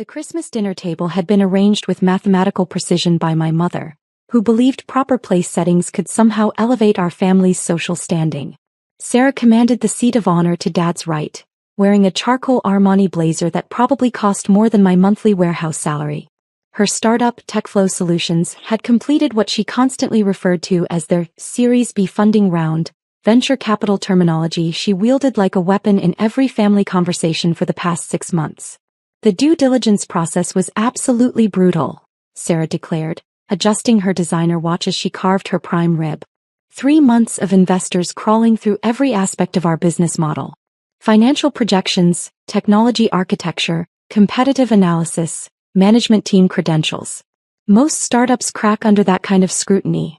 The Christmas dinner table had been arranged with mathematical precision by my mother, who believed proper place settings could somehow elevate our family's social standing. Sarah commanded the seat of honor to Dad's right, wearing a charcoal Armani blazer that probably cost more than my monthly warehouse salary. Her startup, TechFlow Solutions, had completed what she constantly referred to as their Series B funding round, venture capital terminology she wielded like a weapon in every family conversation for the past 6 months. The due diligence process was absolutely brutal, Sarah declared, adjusting her designer watch as she carved her prime rib. 3 months of investors crawling through every aspect of our business model. Financial projections, technology architecture, competitive analysis, management team credentials. Most startups crack under that kind of scrutiny.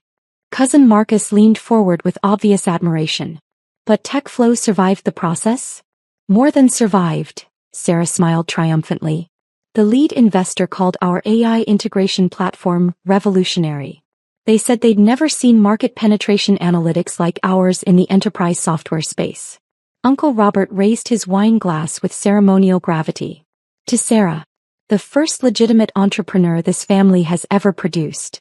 Cousin Marcus leaned forward with obvious admiration. But TechFlow survived the process? More than survived, Sarah smiled triumphantly. The lead investor called our AI integration platform revolutionary. They said they'd never seen market penetration analytics like ours in the enterprise software space. Uncle Robert raised his wine glass with ceremonial gravity. To Sarah, the first legitimate entrepreneur this family has ever produced.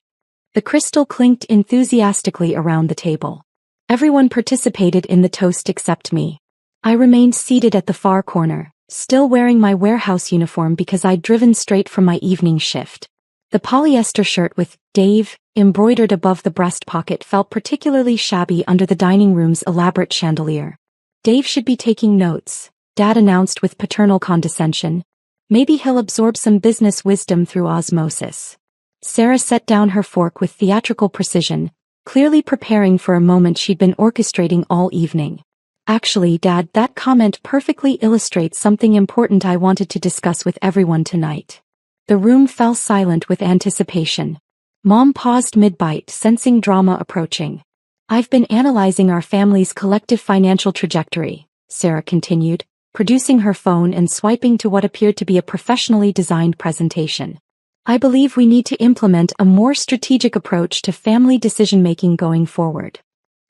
The crystal clinked enthusiastically around the table. Everyone participated in the toast except me. I remained seated at the far corner, still wearing my warehouse uniform because I'd driven straight from my evening shift. The polyester shirt with Dave embroidered above the breast pocket felt particularly shabby under the dining room's elaborate chandelier. Dave should be taking notes, Dad announced with paternal condescension. Maybe he'll absorb some business wisdom through osmosis. Sarah set down her fork with theatrical precision, clearly preparing for a moment she'd been orchestrating all evening. Actually, Dad, that comment perfectly illustrates something important I wanted to discuss with everyone tonight. The room fell silent with anticipation. Mom paused mid-bite, sensing drama approaching. I've been analyzing our family's collective financial trajectory, Sarah continued, producing her phone and swiping to what appeared to be a professionally designed presentation. I believe we need to implement a more strategic approach to family decision-making going forward.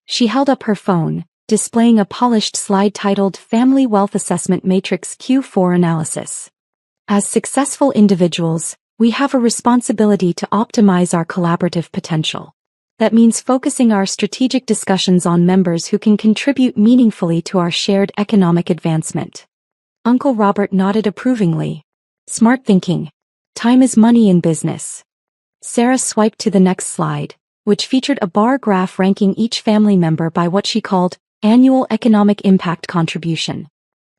She held up her phone, displaying a polished slide titled Family Wealth Assessment Matrix Q4 Analysis. As successful individuals, we have a responsibility to optimize our collaborative potential. That means focusing our strategic discussions on members who can contribute meaningfully to our shared economic advancement. Uncle Robert nodded approvingly. Smart thinking. Time is money in business. Sarah swiped to the next slide, which featured a bar graph ranking each family member by what she called annual economic impact contribution.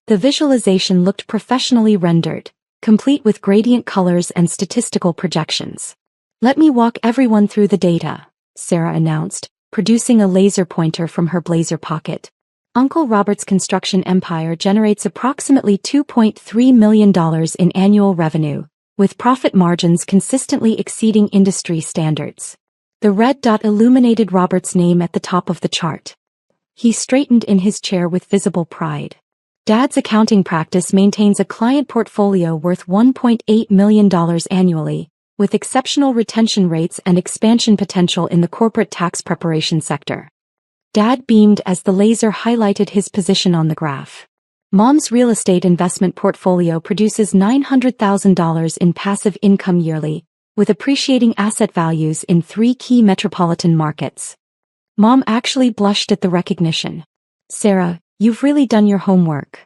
The visualization looked professionally rendered, complete with gradient colors and statistical projections. Let me walk everyone through the data, Sarah announced, producing a laser pointer from her blazer pocket. Uncle Robert's construction empire generates approximately $2.3 million in annual revenue, with profit margins consistently exceeding industry standards. The red dot illuminated Robert's name at the top of the chart. He straightened in his chair with visible pride. Dad's accounting practice maintains a client portfolio worth $1.8 million annually, with exceptional retention rates and expansion potential in the corporate tax preparation sector. Dad beamed as the laser highlighted his position on the graph. Mom's real estate investment portfolio produces $900,000 in passive income yearly, with appreciating asset values in 3 key metropolitan markets. Mom actually blushed at the recognition. Sarah, you've really done your homework.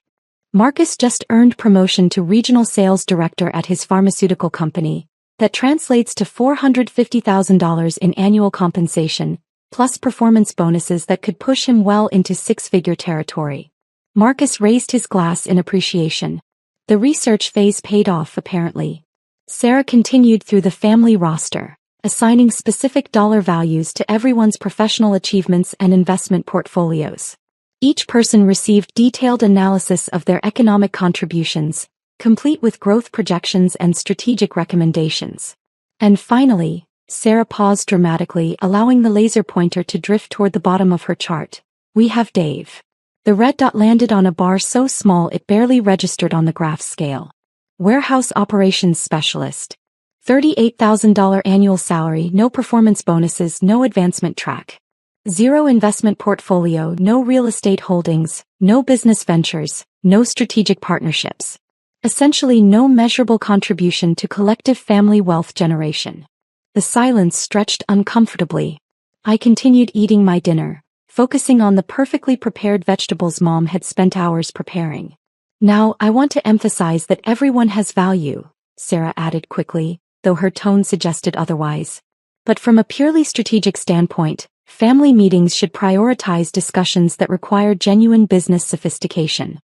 Marcus just earned promotion to regional sales director at his pharmaceutical company. That translates to $450,000 in annual compensation, plus performance bonuses that could push him well into 6-figure territory. Marcus raised his glass in appreciation. The research phase paid off, apparently. Sarah continued through the family roster, assigning specific dollar values to everyone's professional achievements and investment portfolios. Each person received detailed analysis of their economic contributions, complete with growth projections and strategic recommendations. And finally, Sarah paused dramatically, allowing the laser pointer to drift toward the bottom of her chart. We have Dave. The red dot landed on a bar so small it barely registered on the graph scale. Warehouse operations specialist. $38,000 annual salary, no performance bonuses, no advancement track. 0 investment portfolio, no real estate holdings, no business ventures, no strategic partnerships. Essentially no measurable contribution to collective family wealth generation. The silence stretched uncomfortably. I continued eating my dinner, focusing on the perfectly prepared vegetables Mom had spent hours preparing. Now, I want to emphasize that everyone has value, Sarah added quickly, though her tone suggested otherwise. But from a purely strategic standpoint, family meetings should prioritize discussions that require genuine business sophistication.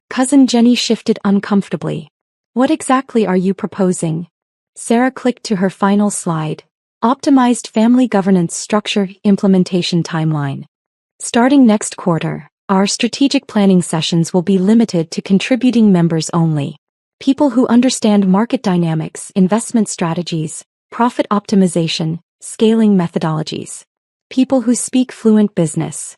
Cousin Jenny shifted uncomfortably. What exactly are you proposing? Sarah clicked to her final slide. Optimized family governance structure implementation timeline. Starting next quarter, our strategic planning sessions will be limited to contributing members only. People who understand market dynamics, investment strategies, profit optimization, scaling methodologies. People who speak fluent business.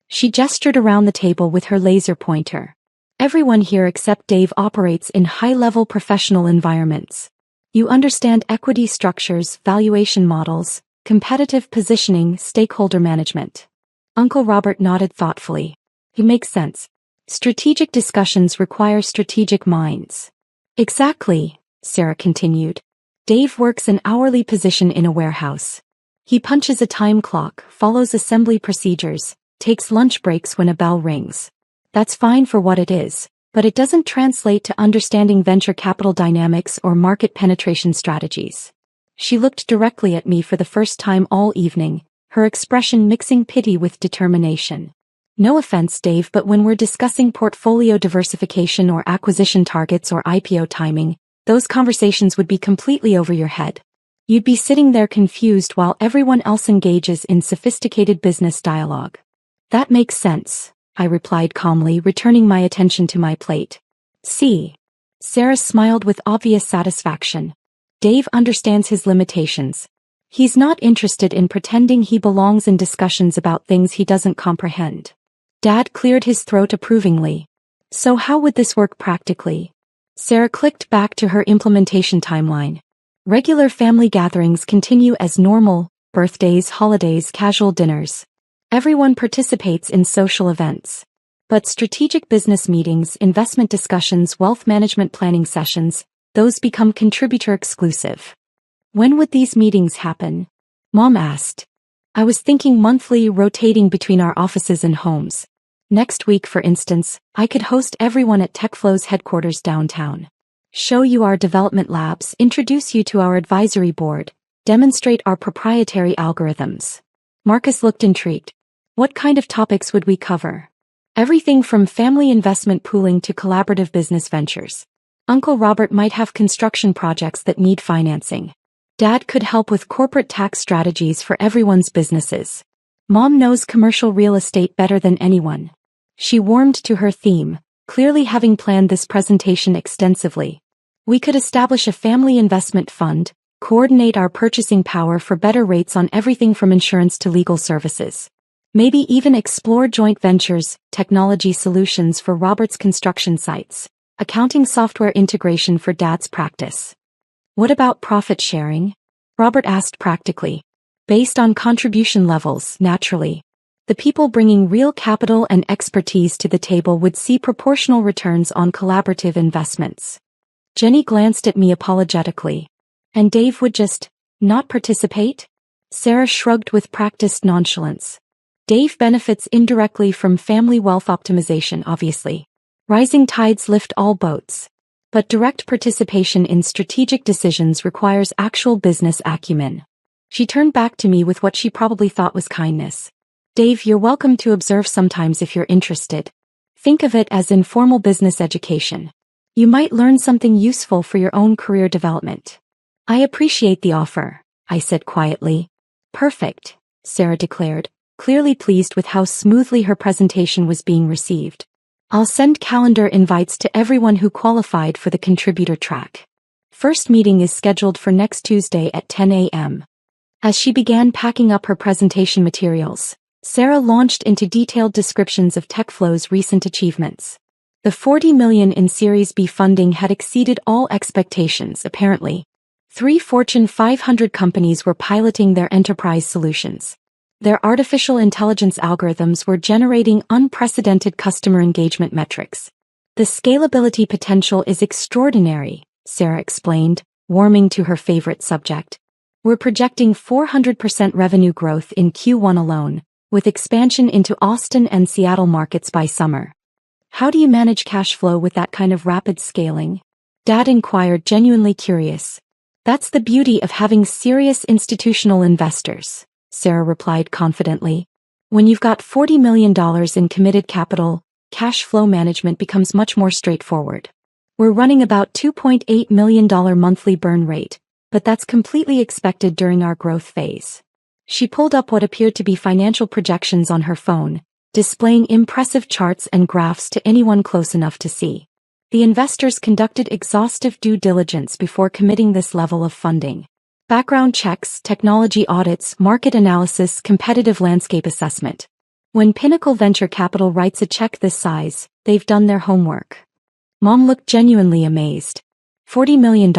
She gestured around the table with her laser pointer. Everyone here except Dave operates in high-level professional environments. You understand equity structures, valuation models, competitive positioning, stakeholder management. Uncle Robert nodded thoughtfully. It makes sense. Strategic discussions require strategic minds. Exactly, Sarah continued. Dave works an hourly position in a warehouse. He punches a time clock, follows assembly procedures, takes lunch breaks when a bell rings. That's fine for what it is, but it doesn't translate to understanding venture capital dynamics or market penetration strategies. She looked directly at me for the first time all evening, her expression mixing pity with determination. No offense, Dave, but when we're discussing portfolio diversification or acquisition targets or IPO timing, those conversations would be completely over your head. You'd be sitting there confused while everyone else engages in sophisticated business dialogue. That makes sense, I replied calmly, returning my attention to my plate. See. Sarah smiled with obvious satisfaction. Dave understands his limitations. He's not interested in pretending he belongs in discussions about things he doesn't comprehend. Dad cleared his throat approvingly. So how would this work practically? Sarah clicked back to her implementation timeline. Regular family gatherings continue as normal, birthdays, holidays, casual dinners. Everyone participates in social events. But strategic business meetings, investment discussions, wealth management planning sessions, those become contributor exclusive. When would these meetings happen? Mom asked. I was thinking monthly, rotating between our offices and homes. Next week, for instance, I could host everyone at TechFlow's headquarters downtown. Show you our development labs, introduce you to our advisory board, demonstrate our proprietary algorithms. Marcus looked intrigued. What kind of topics would we cover? Everything from family investment pooling to collaborative business ventures. Uncle Robert might have construction projects that need financing. Dad could help with corporate tax strategies for everyone's businesses. Mom knows commercial real estate better than anyone. She warmed to her theme, clearly having planned this presentation extensively. We could establish a family investment fund, coordinate our purchasing power for better rates on everything from insurance to legal services. Maybe even explore joint ventures, technology solutions for Robert's construction sites, accounting software integration for Dad's practice. What about profit sharing? Robert asked practically. Based on contribution levels, naturally. The people bringing real capital and expertise to the table would see proportional returns on collaborative investments. Jenny glanced at me apologetically. And Dave would just not participate? Sarah shrugged with practiced nonchalance. Dave benefits indirectly from family wealth optimization, obviously. Rising tides lift all boats. But direct participation in strategic decisions requires actual business acumen. She turned back to me with what she probably thought was kindness. Dave, you're welcome to observe sometimes if you're interested. Think of it as informal business education. You might learn something useful for your own career development. I appreciate the offer, I said quietly. Perfect, Sarah declared, clearly pleased with how smoothly her presentation was being received. I'll send calendar invites to everyone who qualified for the contributor track. First meeting is scheduled for next Tuesday at 10 a.m. As she began packing up her presentation materials, Sarah launched into detailed descriptions of TechFlow's recent achievements. The $40 million in Series B funding had exceeded all expectations, apparently. 3 Fortune 500 companies were piloting their enterprise solutions. Their artificial intelligence algorithms were generating unprecedented customer engagement metrics. The scalability potential is extraordinary, Sarah explained, warming to her favorite subject. We're projecting 400% revenue growth in Q1 alone, with expansion into Austin and Seattle markets by summer. How do you manage cash flow with that kind of rapid scaling? Dad inquired, genuinely curious. That's the beauty of having serious institutional investors, Sarah replied confidently. When you've got $40 million in committed capital, cash flow management becomes much more straightforward. We're running about $2.8 million monthly burn rate, but that's completely expected during our growth phase. She pulled up what appeared to be financial projections on her phone, displaying impressive charts and graphs to anyone close enough to see. The investors conducted exhaustive due diligence before committing this level of funding. Background checks, technology audits, market analysis, competitive landscape assessment. When Pinnacle Venture Capital writes a check this size, they've done their homework. Mom looked genuinely amazed. $40 million.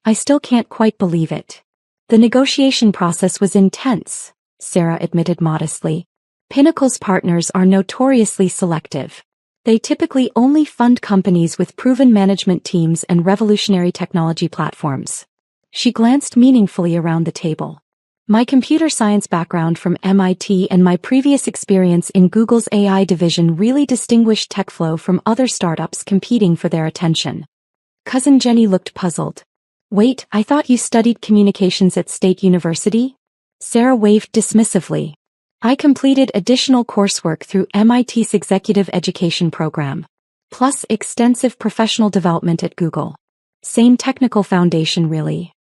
I still can't quite believe it. The negotiation process was intense, Sarah admitted modestly. Pinnacle's partners are notoriously selective. They typically only fund companies with proven management teams and revolutionary technology platforms. She glanced meaningfully around the table. My computer science background from MIT and my previous experience in Google's AI division really distinguished TechFlow from other startups competing for their attention. Cousin Jenny looked puzzled. Wait, I thought you studied communications at State University? Sarah waved dismissively. I completed additional coursework through MIT's executive education program, plus extensive professional development at Google. Same technical foundation, really.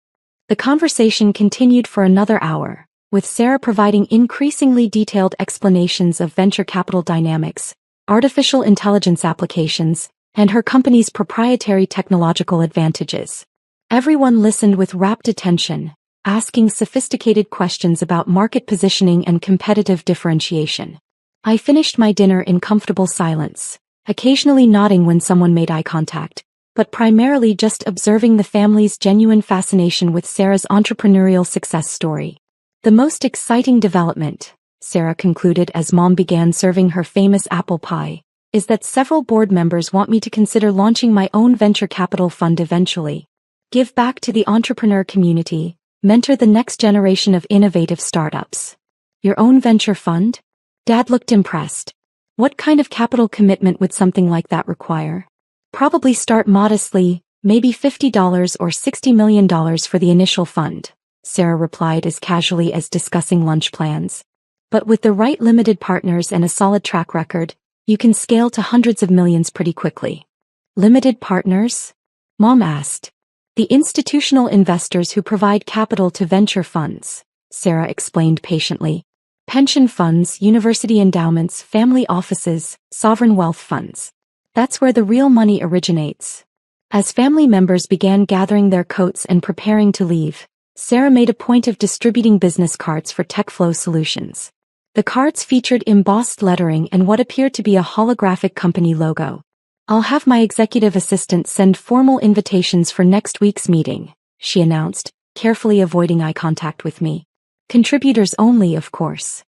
The conversation continued for another hour, with Sarah providing increasingly detailed explanations of venture capital dynamics, artificial intelligence applications, and her company's proprietary technological advantages. Everyone listened with rapt attention, asking sophisticated questions about market positioning and competitive differentiation. I finished my dinner in comfortable silence, occasionally nodding when someone made eye contact, but primarily just observing the family's genuine fascination with Sarah's entrepreneurial success story. The most exciting development, Sarah concluded as Mom began serving her famous apple pie, is that several board members want me to consider launching my own venture capital fund eventually. Give back to the entrepreneur community, mentor the next generation of innovative startups. Your own venture fund? Dad looked impressed. What kind of capital commitment would something like that require? Probably start modestly, maybe $50 or $60 million for the initial fund, Sarah replied as casually as discussing lunch plans. But with the right limited partners and a solid track record, you can scale to hundreds of millions pretty quickly. Limited partners? Mom asked. The institutional investors who provide capital to venture funds, Sarah explained patiently. Pension funds, university endowments, family offices, sovereign wealth funds. That's where the real money originates. As family members began gathering their coats and preparing to leave, Sarah made a point of distributing business cards for TechFlow Solutions. The cards featured embossed lettering and what appeared to be a holographic company logo. I'll have my executive assistant send formal invitations for next week's meeting, she announced, carefully avoiding eye contact with me. Contributors only, of course.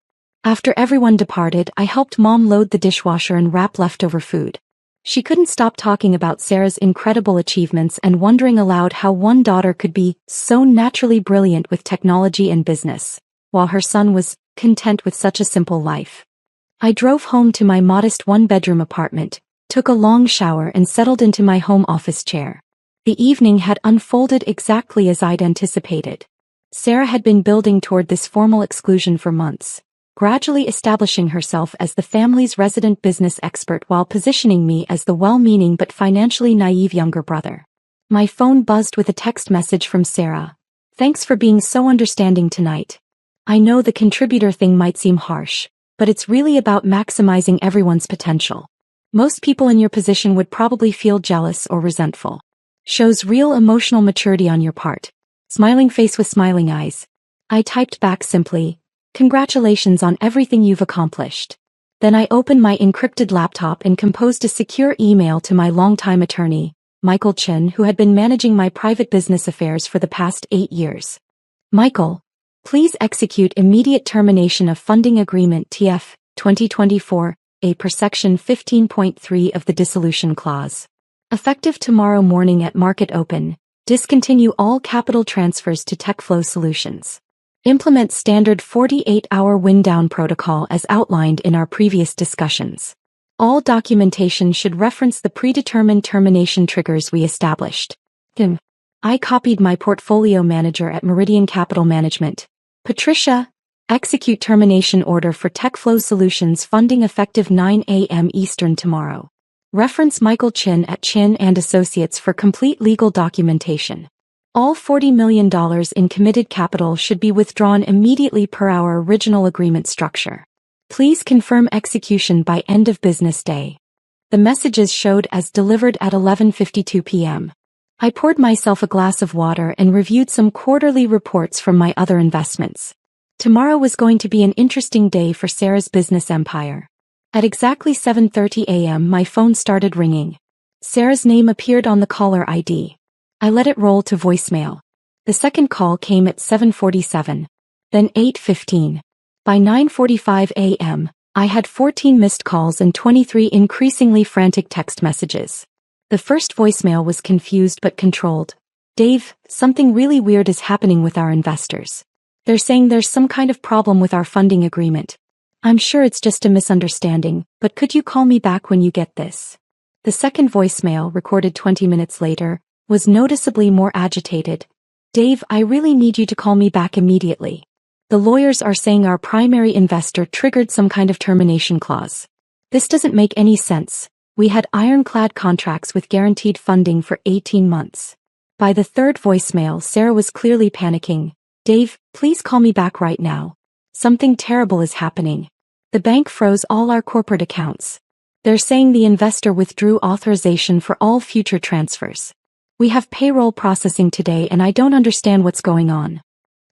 After everyone departed, I helped Mom load the dishwasher and wrap leftover food. She couldn't stop talking about Sarah's incredible achievements and wondering aloud how one daughter could be so naturally brilliant with technology and business, while her son was content with such a simple life. I drove home to my modest one-bedroom apartment, took a long shower and settled into my home office chair. The evening had unfolded exactly as I'd anticipated. Sarah had been building toward this formal exclusion for months, gradually establishing herself as the family's resident business expert while positioning me as the well-meaning but financially naive younger brother. My phone buzzed with a text message from Sarah. Thanks for being so understanding tonight. I know the contributor thing might seem harsh, but it's really about maximizing everyone's potential. Most people in your position would probably feel jealous or resentful. Shows real emotional maturity on your part. Smiling face with smiling eyes. I typed back simply, congratulations on everything you've accomplished. Then I opened my encrypted laptop and composed a secure email to my longtime attorney, Michael Chin, who had been managing my private business affairs for the past 8 years. Michael, please execute immediate termination of funding agreement TF 2024 A per Section 15.3 of the Dissolution Clause. Effective tomorrow morning at market open, discontinue all capital transfers to TechFlow Solutions. Implement standard 48-hour wind-down protocol as outlined in our previous discussions. All documentation should reference the predetermined termination triggers we established. I copied my portfolio manager at Meridian Capital Management. Patricia, execute termination order for TechFlow Solutions funding effective 9 a.m. Eastern tomorrow. Reference Michael Chin at Chin & Associates for complete legal documentation. All $40 million in committed capital should be withdrawn immediately per our original agreement structure. Please confirm execution by end of business day. The messages showed as delivered at 11:52 p.m. I poured myself a glass of water and reviewed some quarterly reports from my other investments. Tomorrow was going to be an interesting day for Sarah's business empire. At exactly 7:30 a.m. my phone started ringing. Sarah's name appeared on the caller ID. I let it roll to voicemail. The second call came at 7:47. Then 8:15. By 9:45 a.m., I had 14 missed calls and 23 increasingly frantic text messages. The first voicemail was confused but controlled. Dave, something really weird is happening with our investors. They're saying there's some kind of problem with our funding agreement. I'm sure it's just a misunderstanding, but could you call me back when you get this? The second voicemail, recorded 20 minutes later, was noticeably more agitated. Dave, I really need you to call me back immediately. The lawyers are saying our primary investor triggered some kind of termination clause. This doesn't make any sense. We had ironclad contracts with guaranteed funding for 18 months. By the third voicemail, Sarah was clearly panicking. Dave, please call me back right now. Something terrible is happening. The bank froze all our corporate accounts. They're saying the investor withdrew authorization for all future transfers. We have payroll processing today and I don't understand what's going on.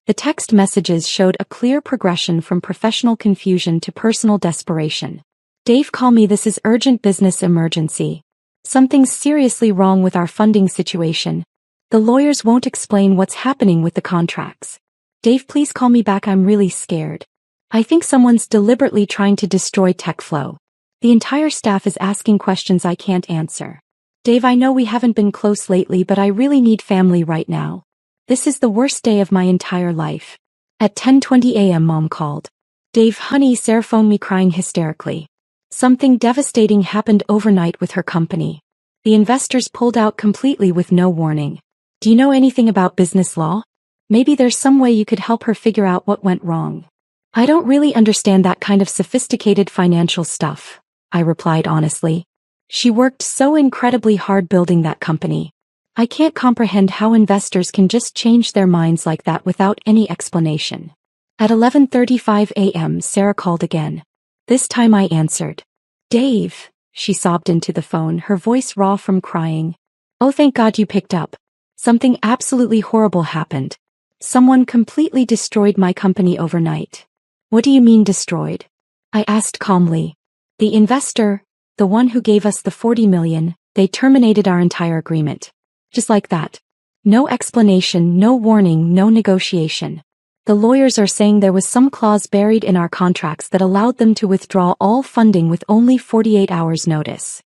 The text messages showed a clear progression from professional confusion to personal desperation. Dave, call me, this is urgent business emergency. Something's seriously wrong with our funding situation. The lawyers won't explain what's happening with the contracts. Dave, please call me back, I'm really scared. I think someone's deliberately trying to destroy TechFlow. The entire staff is asking questions I can't answer. Dave, I know we haven't been close lately, but I really need family right now. This is the worst day of my entire life. At 10:20 a.m. Mom called. Dave, honey, Sarah phoned me crying hysterically. Something devastating happened overnight with her company. The investors pulled out completely with no warning. Do you know anything about business law? Maybe there's some way you could help her figure out what went wrong. I don't really understand that kind of sophisticated financial stuff, I replied honestly. She worked so incredibly hard building that company. I can't comprehend how investors can just change their minds like that without any explanation. At 11:35 a.m. Sarah called again. This time I answered. Dave, she sobbed into the phone, her voice raw from crying. Oh, thank God you picked up. Something absolutely horrible happened. Someone completely destroyed my company overnight. What do you mean destroyed? I asked calmly. The investor, the one who gave us the $40 million, they terminated our entire agreement. Just like that. No explanation, no warning, no negotiation. The lawyers are saying there was some clause buried in our contracts that allowed them to withdraw all funding with only 48 hours notice.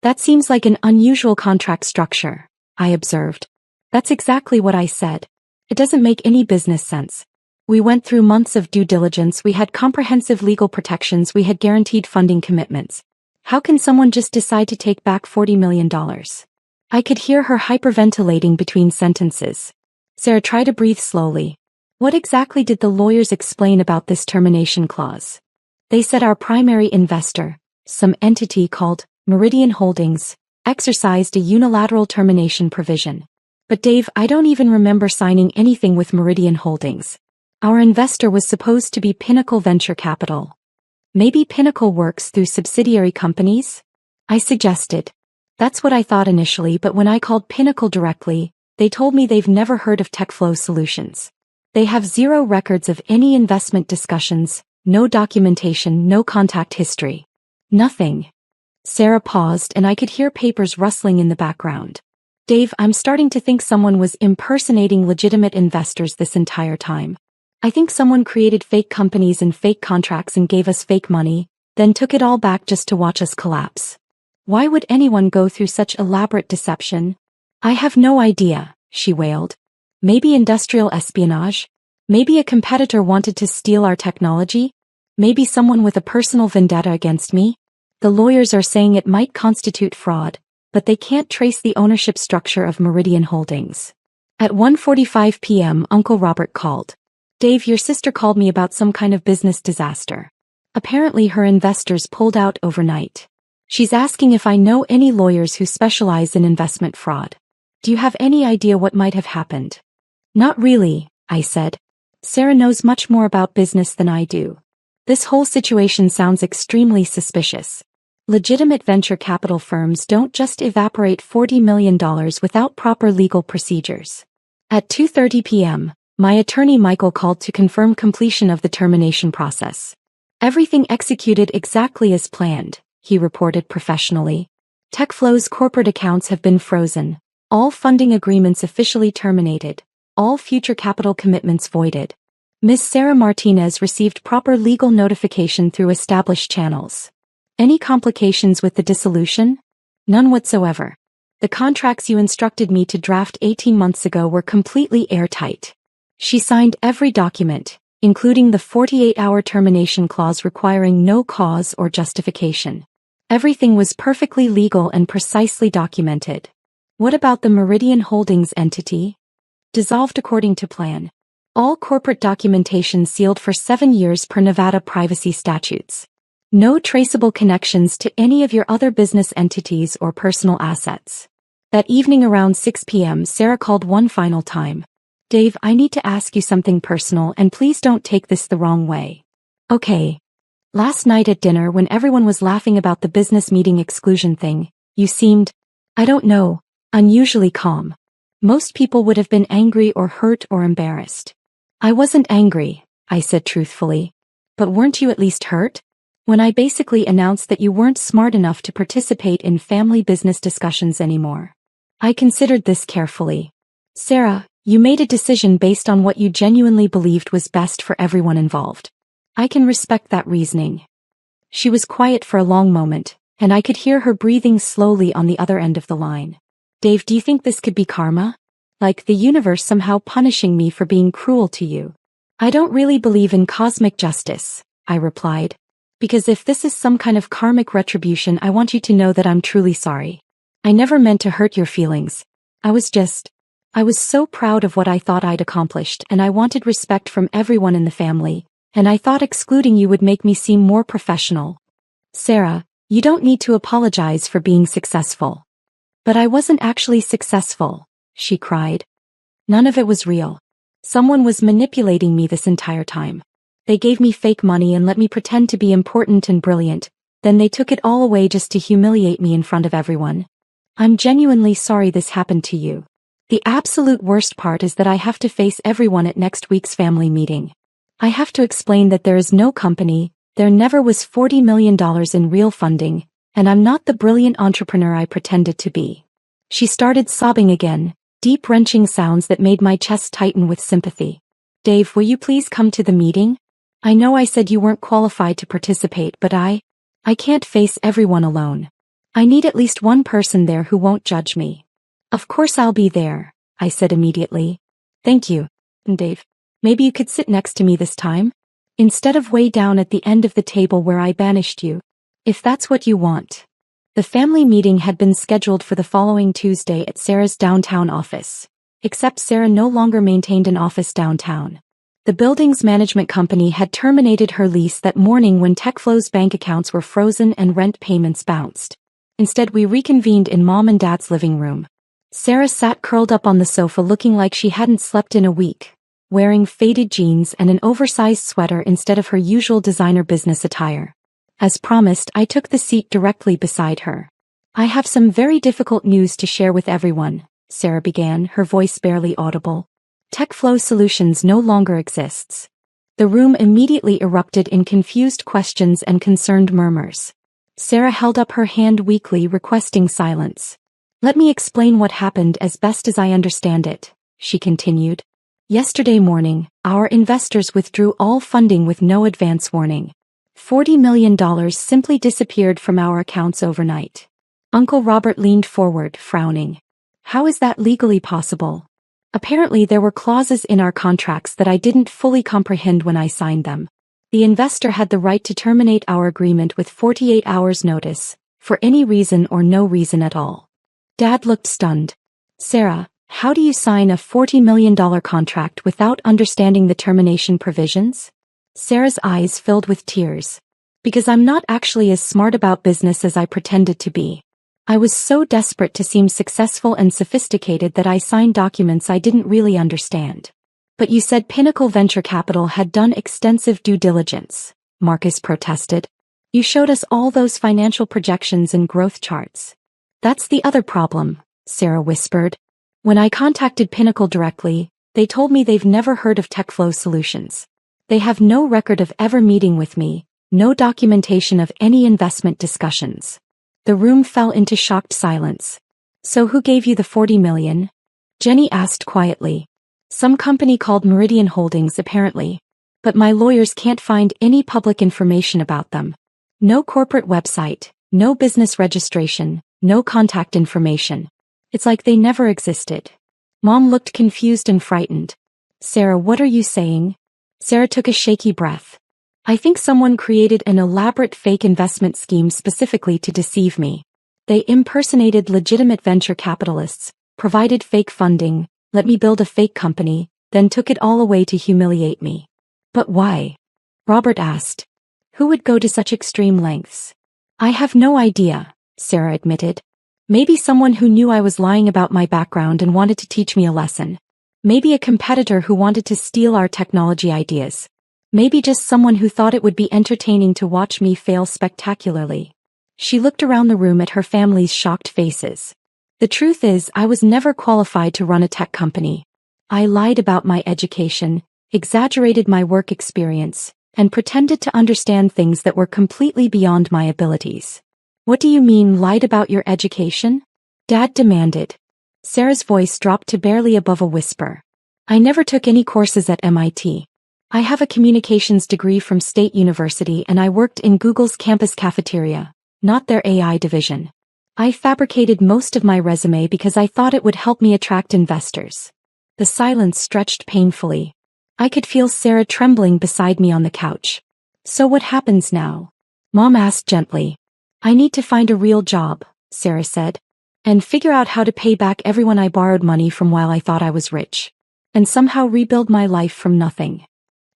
That seems like an unusual contract structure, I observed. That's exactly what I said. It doesn't make any business sense. We went through months of due diligence, we had comprehensive legal protections, we had guaranteed funding commitments. How can someone just decide to take back $40 million? I could hear her hyperventilating between sentences. Sarah, try to breathe slowly. What exactly did the lawyers explain about this termination clause? They said our primary investor, some entity called Meridian Holdings, exercised a unilateral termination provision. But Dave, I don't even remember signing anything with Meridian Holdings. Our investor was supposed to be Pinnacle Venture Capital. Maybe Pinnacle works through subsidiary companies? I suggested. That's what I thought initially, but when I called Pinnacle directly, they told me they've never heard of TechFlow Solutions. They have zero records of any investment discussions, no documentation, no contact history. Nothing. Sarah paused and I could hear papers rustling in the background. Dave, I'm starting to think someone was impersonating legitimate investors this entire time. I think someone created fake companies and fake contracts and gave us fake money, then took it all back just to watch us collapse. Why would anyone go through such elaborate deception? I have no idea, she wailed. Maybe industrial espionage? Maybe a competitor wanted to steal our technology? Maybe someone with a personal vendetta against me? The lawyers are saying it might constitute fraud, but they can't trace the ownership structure of Meridian Holdings. At 1:45 p.m. Uncle Robert called. Dave, your sister called me about some kind of business disaster. Apparently her investors pulled out overnight. She's asking if I know any lawyers who specialize in investment fraud. Do you have any idea what might have happened? Not really, I said. Sarah knows much more about business than I do. This whole situation sounds extremely suspicious. Legitimate venture capital firms don't just evaporate $40 million without proper legal procedures. At 2:30 p.m., my attorney Michael called to confirm completion of the termination process. Everything executed exactly as planned, he reported professionally. TechFlow's corporate accounts have been frozen, all funding agreements officially terminated, all future capital commitments voided. Ms. Sarah Martinez received proper legal notification through established channels. Any complications with the dissolution? None whatsoever. The contracts you instructed me to draft 18 months ago were completely airtight. She signed every document, including the 48-hour termination clause requiring no cause or justification. Everything was perfectly legal and precisely documented. What about the Meridian Holdings entity? Dissolved according to plan. All corporate documentation sealed for 7 years per Nevada privacy statutes. No traceable connections to any of your other business entities or personal assets. That evening around 6 p.m. Sarah called one final time. Dave, I need to ask you something personal and please don't take this the wrong way. Okay. Last night at dinner when everyone was laughing about the business meeting exclusion thing, you seemed, I don't know, unusually calm. Most people would have been angry or hurt or embarrassed. I wasn't angry, I said truthfully. But weren't you at least hurt? When I basically announced that you weren't smart enough to participate in family business discussions anymore. I considered this carefully. Sarah, you made a decision based on what you genuinely believed was best for everyone involved. I can respect that reasoning. She was quiet for a long moment, and I could hear her breathing slowly on the other end of the line. Dave, do you think this could be karma? Like the universe somehow punishing me for being cruel to you? I don't really believe in cosmic justice, I replied. Because if this is some kind of karmic retribution, I want you to know that I'm truly sorry. I never meant to hurt your feelings. I was so proud of what I thought I'd accomplished and I wanted respect from everyone in the family, and I thought excluding you would make me seem more professional. Sarah, you don't need to apologize for being successful. But I wasn't actually successful, she cried. None of it was real. Someone was manipulating me this entire time. They gave me fake money and let me pretend to be important and brilliant, then they took it all away just to humiliate me in front of everyone. I'm genuinely sorry this happened to you. The absolute worst part is that I have to face everyone at next week's family meeting. I have to explain that there is no company, there never was $40 million in real funding, and I'm not the brilliant entrepreneur I pretended to be. She started sobbing again, deep wrenching sounds that made my chest tighten with sympathy. Dave, will you please come to the meeting? I know I said you weren't qualified to participate, but I can't face everyone alone. I need at least one person there who won't judge me. Of course I'll be there, I said immediately. Thank you, Dave. Maybe you could sit next to me this time? Instead of way down at the end of the table where I banished you. If that's what you want. The family meeting had been scheduled for the following Tuesday at Sarah's downtown office. Except Sarah no longer maintained an office downtown. The building's management company had terminated her lease that morning when TechFlow's bank accounts were frozen and rent payments bounced. Instead, we reconvened in Mom and Dad's living room. Sarah sat curled up on the sofa looking like she hadn't slept in a week, wearing faded jeans and an oversized sweater instead of her usual designer business attire. As promised, I took the seat directly beside her. I have some very difficult news to share with everyone, Sarah began, her voice barely audible. TechFlow Solutions no longer exists. The room immediately erupted in confused questions and concerned murmurs. Sarah held up her hand weakly, requesting silence. Let me explain what happened as best as I understand it, she continued. Yesterday morning, our investors withdrew all funding with no advance warning. $40 million simply disappeared from our accounts overnight. Uncle Robert leaned forward, frowning. How is that legally possible? Apparently there were clauses in our contracts that I didn't fully comprehend when I signed them. The investor had the right to terminate our agreement with 48 hours notice, for any reason or no reason at all. Dad looked stunned. Sarah, how do you sign a $40 million contract without understanding the termination provisions? Sarah's eyes filled with tears. Because I'm not actually as smart about business as I pretended to be. I was so desperate to seem successful and sophisticated that I signed documents I didn't really understand. But you said Pinnacle Venture Capital had done extensive due diligence, Marcus protested. You showed us all those financial projections and growth charts. That's the other problem, Sarah whispered. When I contacted Pinnacle directly, they told me they've never heard of TechFlow Solutions. They have no record of ever meeting with me, no documentation of any investment discussions. The room fell into shocked silence. So who gave you the $40 million? Jenny asked quietly. Some company called Meridian Holdings apparently. But my lawyers can't find any public information about them. No corporate website, no business registration, no contact information. It's like they never existed. Mom looked confused and frightened. Sarah, what are you saying? Sarah took a shaky breath. I think someone created an elaborate fake investment scheme specifically to deceive me. They impersonated legitimate venture capitalists, provided fake funding, let me build a fake company, then took it all away to humiliate me. But why? Robert asked. Who would go to such extreme lengths? I have no idea, Sarah admitted. Maybe someone who knew I was lying about my background and wanted to teach me a lesson. Maybe a competitor who wanted to steal our technology ideas. Maybe just someone who thought it would be entertaining to watch me fail spectacularly. She looked around the room at her family's shocked faces. The truth is, I was never qualified to run a tech company. I lied about my education, exaggerated my work experience, and pretended to understand things that were completely beyond my abilities. What do you mean, lied about your education? Dad demanded. Sarah's voice dropped to barely above a whisper. I never took any courses at MIT. I have a communications degree from State University and I worked in Google's campus cafeteria, not their AI division. I fabricated most of my resume because I thought it would help me attract investors. The silence stretched painfully. I could feel Sarah trembling beside me on the couch. So what happens now? Mom asked gently. I need to find a real job, Sarah said. And figure out how to pay back everyone I borrowed money from while I thought I was rich. And somehow rebuild my life from nothing.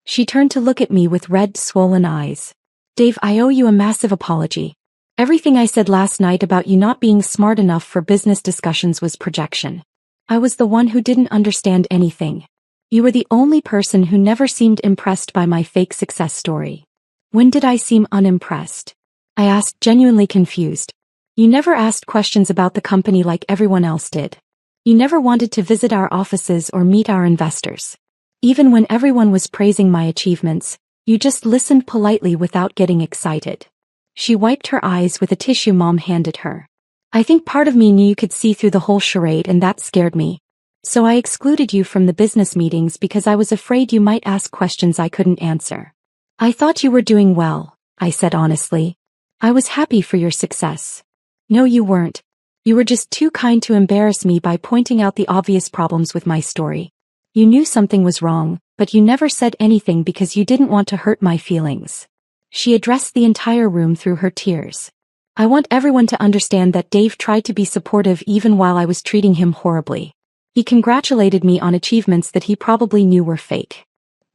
She turned to look at me with red, swollen eyes. Dave, I owe you a massive apology. Everything I said last night about you not being smart enough for business discussions was projection. I was the one who didn't understand anything. You were the only person who never seemed impressed by my fake success story. When did I seem unimpressed? I asked, genuinely confused. You never asked questions about the company like everyone else did. You never wanted to visit our offices or meet our investors. Even when everyone was praising my achievements, you just listened politely without getting excited. She wiped her eyes with a tissue Mom handed her. I think part of me knew you could see through the whole charade and that scared me. So I excluded you from the business meetings because I was afraid you might ask questions I couldn't answer. I thought you were doing well, I said honestly. I was happy for your success. No, you weren't. You were just too kind to embarrass me by pointing out the obvious problems with my story. You knew something was wrong, but you never said anything because you didn't want to hurt my feelings. She addressed the entire room through her tears. I want everyone to understand that Dave tried to be supportive even while I was treating him horribly. He congratulated me on achievements that he probably knew were fake.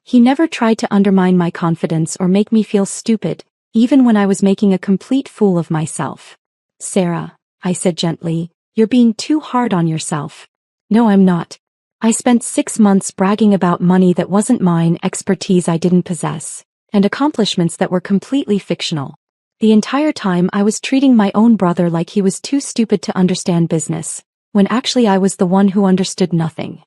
He never tried to undermine my confidence or make me feel stupid, even when I was making a complete fool of myself. Sarah, I said gently, you're being too hard on yourself. No, I'm not. I spent 6 months bragging about money that wasn't mine, expertise I didn't possess, and accomplishments that were completely fictional. The entire time I was treating my own brother like he was too stupid to understand business, when actually I was the one who understood nothing.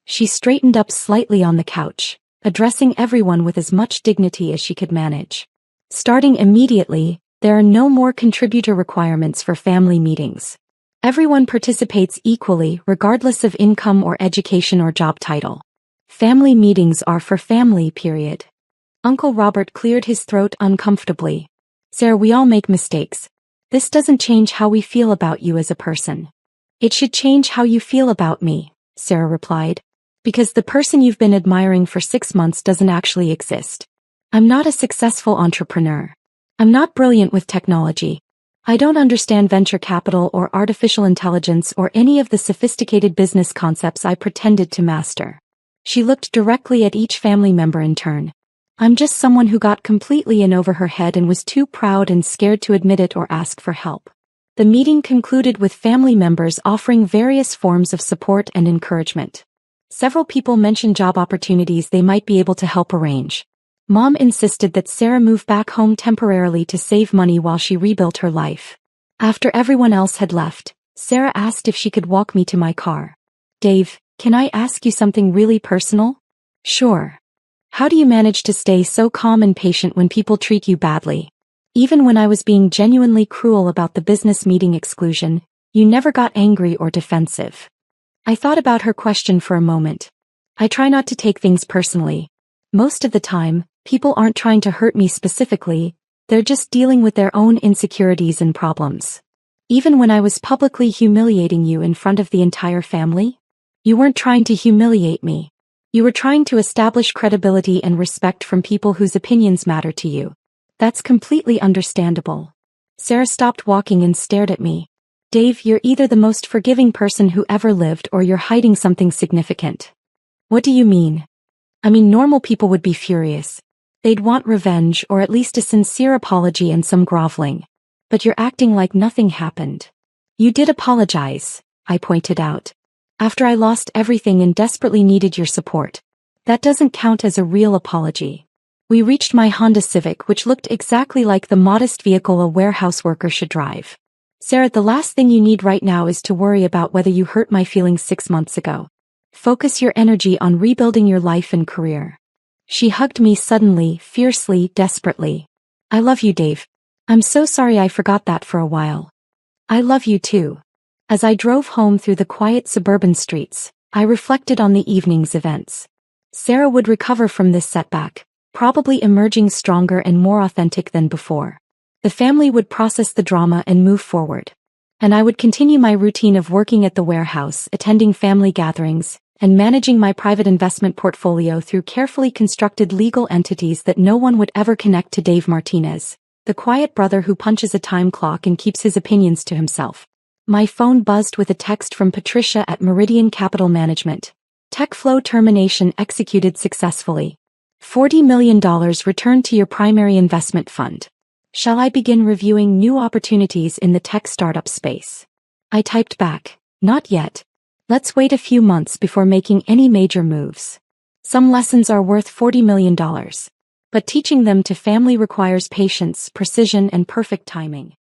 She straightened up slightly on the couch, addressing everyone with as much dignity as she could manage. Starting immediately, there are no more contributor requirements for family meetings. Everyone participates equally regardless of income or education or job title. Family meetings are for family, period. Uncle Robert cleared his throat uncomfortably. Sarah, we all make mistakes. This doesn't change how we feel about you as a person. It should change how you feel about me, Sarah replied. Because the person you've been admiring for 6 months doesn't actually exist. I'm not a successful entrepreneur. I'm not brilliant with technology. I don't understand venture capital or artificial intelligence or any of the sophisticated business concepts I pretended to master. She looked directly at each family member in turn. I'm just someone who got completely in over her head and was too proud and scared to admit it or ask for help. The meeting concluded with family members offering various forms of support and encouragement. Several people mentioned job opportunities they might be able to help arrange. Mom insisted that Sarah move back home temporarily to save money while she rebuilt her life. After everyone else had left, Sarah asked if she could walk me to my car. Dave, can I ask you something really personal? Sure. How do you manage to stay so calm and patient when people treat you badly? Even when I was being genuinely cruel about the business meeting exclusion, you never got angry or defensive. I thought about her question for a moment. I try not to take things personally. Most of the time, people aren't trying to hurt me specifically, they're just dealing with their own insecurities and problems. Even when I was publicly humiliating you in front of the entire family, you weren't trying to humiliate me. You were trying to establish credibility and respect from people whose opinions matter to you. That's completely understandable. Sarah stopped walking and stared at me. Dave, you're either the most forgiving person who ever lived or you're hiding something significant. What do you mean? I mean, normal people would be furious. They'd want revenge or at least a sincere apology and some groveling. But you're acting like nothing happened. You did apologize, I pointed out. After I lost everything and desperately needed your support. That doesn't count as a real apology. We reached my Honda Civic, which looked exactly like the modest vehicle a warehouse worker should drive. Sarah, the last thing you need right now is to worry about whether you hurt my feelings 6 months ago. Focus your energy on rebuilding your life and career. She hugged me suddenly, fiercely, desperately. I love you, Dave. I'm so sorry I forgot that for a while. I love you too. As I drove home through the quiet suburban streets, I reflected on the evening's events. Sarah would recover from this setback, probably emerging stronger and more authentic than before. The family would process the drama and move forward. And I would continue my routine of working at the warehouse, attending family gatherings, and managing my private investment portfolio through carefully constructed legal entities that no one would ever connect to Dave Martinez, the quiet brother who punches a time clock and keeps his opinions to himself. My phone buzzed with a text from Patricia at Meridian Capital Management. Tech flow termination executed successfully. $40 million returned to your primary investment fund. Shall I begin reviewing new opportunities in the tech startup space? I typed back, not yet. Let's wait a few months before making any major moves. Some lessons are worth $40 million. But teaching them to family requires patience, precision, and perfect timing.